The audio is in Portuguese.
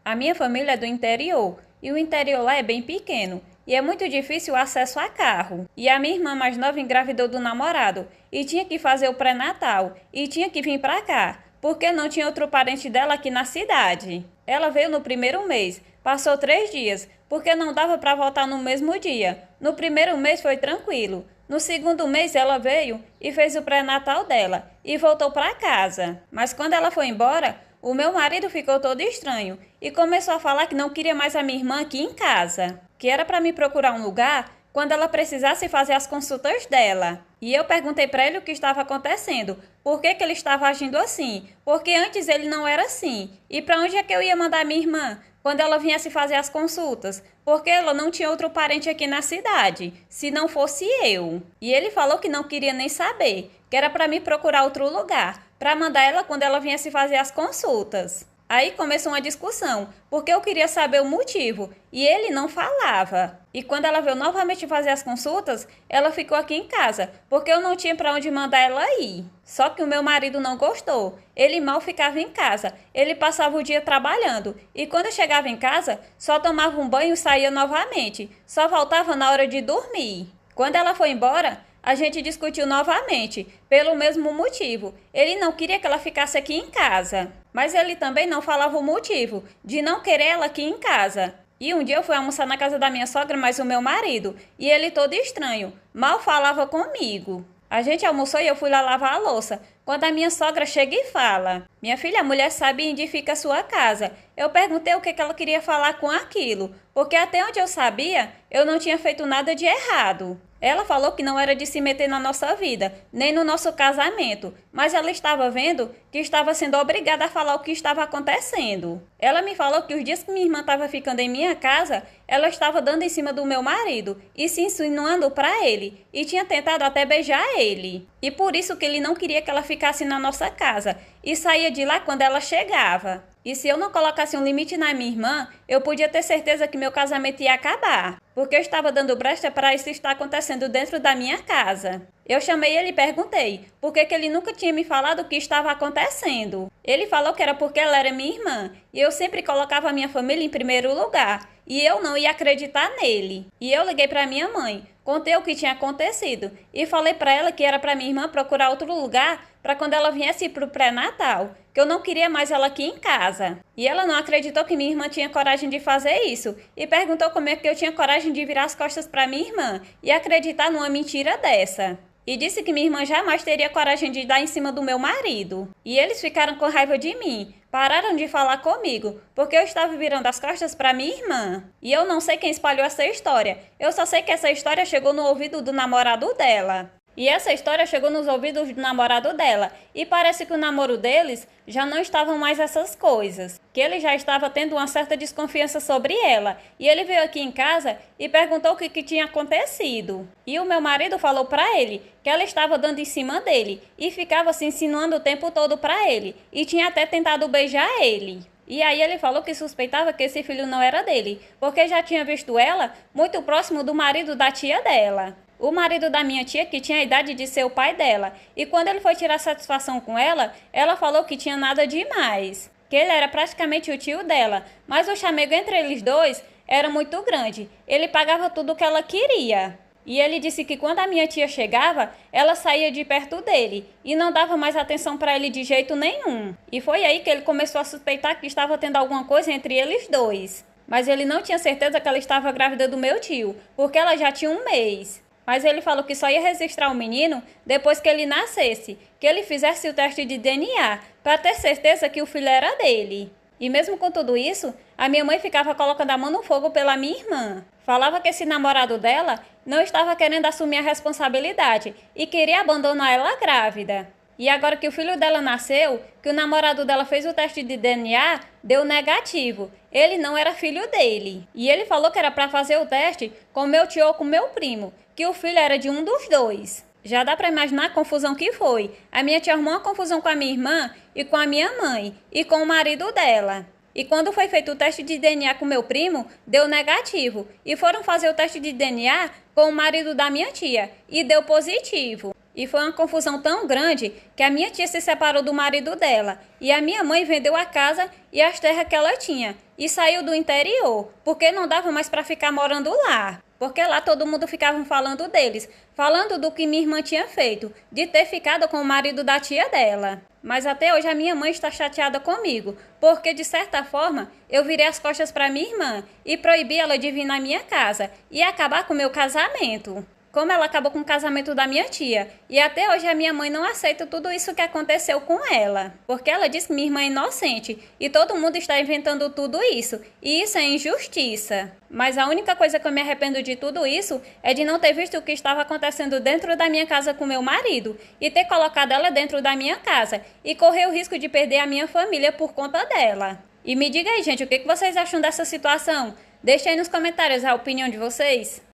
A minha família é do interior e o interior lá é bem pequeno e é muito difícil o acesso a carro. E a minha irmã mais nova engravidou do namorado e tinha que fazer o pré-natal e tinha que vir para cá, porque não tinha outro parente dela aqui na cidade. Ela veio no primeiro mês, passou 3 dias, porque não dava para voltar no mesmo dia. No primeiro mês foi tranquilo. No segundo mês ela veio e fez o pré-natal dela e voltou para casa. Mas quando ela foi embora, o meu marido ficou todo estranho e começou a falar que não queria mais a minha irmã aqui em casa, que era para me procurar um lugar quando ela precisasse fazer as consultas dela. E eu perguntei para ele o que estava acontecendo, por que ele estava agindo assim, porque antes ele não era assim. E para onde é que eu ia mandar minha irmã quando ela viesse fazer as consultas? Porque ela não tinha outro parente aqui na cidade, se não fosse eu. E ele falou que não queria nem saber, que era para me procurar outro lugar, para mandar ela quando ela viesse fazer as consultas. Aí começou uma discussão, porque eu queria saber o motivo, e ele não falava. E quando ela veio novamente fazer as consultas, ela ficou aqui em casa, porque eu não tinha para onde mandar ela ir. Só que o meu marido não gostou. Ele mal ficava em casa, ele passava o dia trabalhando, e quando eu chegava em casa, só tomava um banho e saía novamente, só voltava na hora de dormir. Quando ela foi embora, a gente discutiu novamente, pelo mesmo motivo. Ele não queria que ela ficasse aqui em casa, mas ele também não falava o motivo de não querer ela aqui em casa. E um dia eu fui almoçar na casa da minha sogra, mais o meu marido, e ele todo estranho, mal falava comigo. A gente almoçou e eu fui lá lavar a louça, quando a minha sogra chega e fala: "Minha filha, a mulher sabe onde fica a sua casa." Eu perguntei o que ela queria falar com aquilo, porque até onde eu sabia, eu não tinha feito nada de errado. Ela falou que não era de se meter na nossa vida, nem no nosso casamento, mas ela estava vendo que estava sendo obrigada a falar o que estava acontecendo. Ela me falou que os dias que minha irmã estava ficando em minha casa, ela estava dando em cima do meu marido e se insinuando para ele, e tinha tentado até beijar ele. E por isso que ele não queria que ela ficasse na nossa casa, e saía de lá quando ela chegava. E se eu não colocasse um limite na minha irmã, eu podia ter certeza que meu casamento ia acabar, porque eu estava dando brecha para isso estar acontecendo dentro da minha casa. Eu chamei ele e perguntei por que ele nunca tinha me falado o que estava acontecendo. Ele falou que era porque ela era minha irmã, e eu sempre colocava a minha família em primeiro lugar, e eu não ia acreditar nele. E eu liguei para minha mãe, contei o que tinha acontecido, e falei para ela que era para minha irmã procurar outro lugar para quando ela viesse para o pré-natal, que eu não queria mais ela aqui em casa. E ela não acreditou que minha irmã tinha coragem de fazer isso, e perguntou como é que eu tinha coragem de virar as costas para minha irmã e acreditar numa mentira dessa. E disse que minha irmã jamais teria coragem de dar em cima do meu marido. E eles ficaram com raiva de mim, pararam de falar comigo, porque eu estava virando as costas para minha irmã. E eu não sei quem espalhou essa história, eu só sei que essa história chegou no ouvido do namorado dela. E essa história chegou nos ouvidos do namorado dela, e parece que o namoro deles já não estavam mais essas coisas, que ele já estava tendo uma certa desconfiança sobre ela, e ele veio aqui em casa e perguntou o que tinha acontecido. E o meu marido falou para ele que ela estava dando em cima dele, e ficava se insinuando o tempo todo para ele, e tinha até tentado beijar ele. E aí ele falou que suspeitava que esse filho não era dele, porque já tinha visto ela muito próximo do marido da tia dela. O marido da minha tia, que tinha a idade de ser o pai dela, e quando ele foi tirar satisfação com ela, ela falou que tinha nada demais, que ele era praticamente o tio dela, mas o chamego entre eles dois era muito grande, ele pagava tudo o que ela queria. E ele disse que quando a minha tia chegava, ela saía de perto dele e não dava mais atenção para ele de jeito nenhum. E foi aí que ele começou a suspeitar que estava tendo alguma coisa entre eles dois. Mas ele não tinha certeza que ela estava grávida do meu tio, porque ela já tinha 1 mês. Mas ele falou que só ia registrar o menino depois que ele nascesse, que ele fizesse o teste de DNA, para ter certeza que o filho era dele. E mesmo com tudo isso, a minha mãe ficava colocando a mão no fogo pela minha irmã. Falava que esse namorado dela não estava querendo assumir a responsabilidade e queria abandonar ela grávida. E agora que o filho dela nasceu, que o namorado dela fez o teste de DNA, deu negativo. Ele não era filho dele. E ele falou que era para fazer o teste com meu tio ou com meu primo, que o filho era de um dos dois. Já dá para imaginar a confusão que foi. A minha tia arrumou uma confusão com a minha irmã e com a minha mãe e com o marido dela. E quando foi feito o teste de DNA com meu primo, deu negativo. E foram fazer o teste de DNA com o marido da minha tia e deu positivo. E foi uma confusão tão grande que a minha tia se separou do marido dela e a minha mãe vendeu a casa e as terras que ela tinha e saiu do interior, porque não dava mais para ficar morando lá. Porque lá todo mundo ficava falando deles, falando do que minha irmã tinha feito, de ter ficado com o marido da tia dela. Mas até hoje a minha mãe está chateada comigo, porque de certa forma eu virei as costas para minha irmã e proibi ela de vir na minha casa e acabar com o meu casamento. Como ela acabou com o casamento da minha tia. E até hoje a minha mãe não aceita tudo isso que aconteceu com ela. Porque ela diz que minha irmã é inocente. E todo mundo está inventando tudo isso. E isso é injustiça. Mas a única coisa que eu me arrependo de tudo isso é de não ter visto o que estava acontecendo dentro da minha casa com meu marido. E ter colocado ela dentro da minha casa. E correr o risco de perder a minha família por conta dela. E me diga aí, gente, o que vocês acham dessa situação? Deixe aí nos comentários a opinião de vocês.